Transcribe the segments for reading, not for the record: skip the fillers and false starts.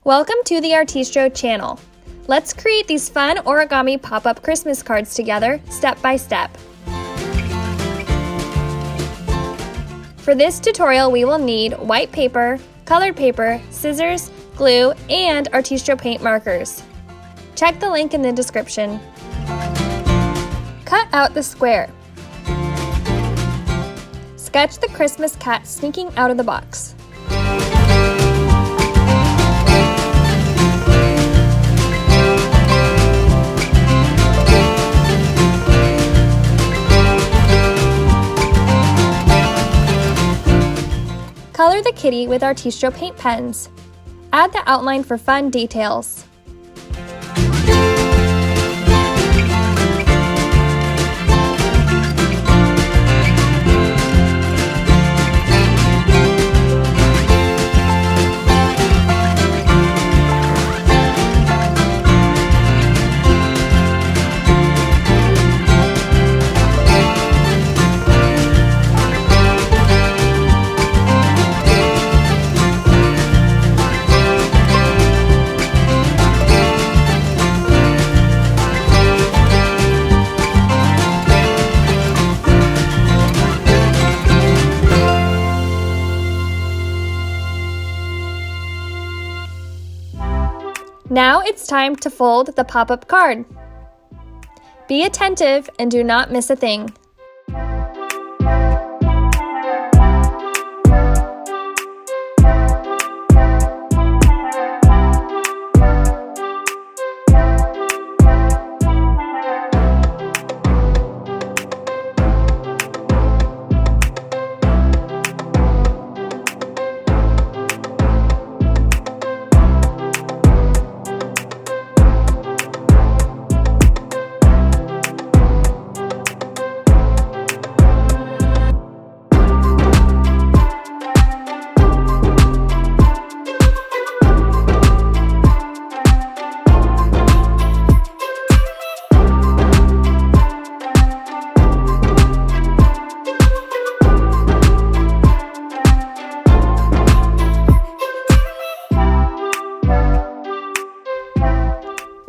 Welcome to the Artistro channel. Let's create these fun origami pop-up Christmas cards together, step by step. For this tutorial, we will need white paper, colored paper, scissors, glue, and Artistro paint markers. Check the link in the description. Cut out the square. Sketch the Christmas cat sneaking out of the box. Color the kitty with Artistro paint pens. Add the outline for fun details. Now it's time to fold the pop-up card. Be attentive and do not miss a thing.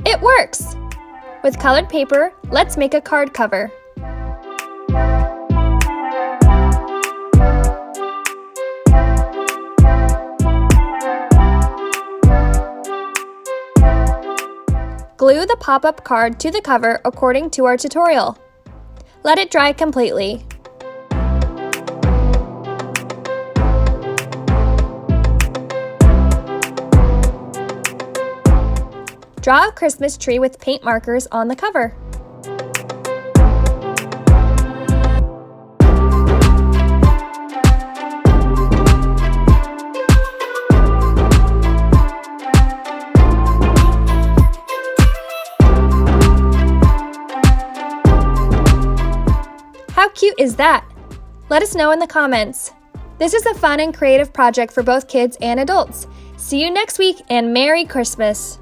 It works! With colored paper, let's make a card cover. Glue the pop-up card to the cover according to our tutorial. Let it dry completely. Draw a Christmas tree with paint markers on the cover. How cute is that? Let us know in the comments. This is a fun and creative project for both kids and adults. See you next week and Merry Christmas!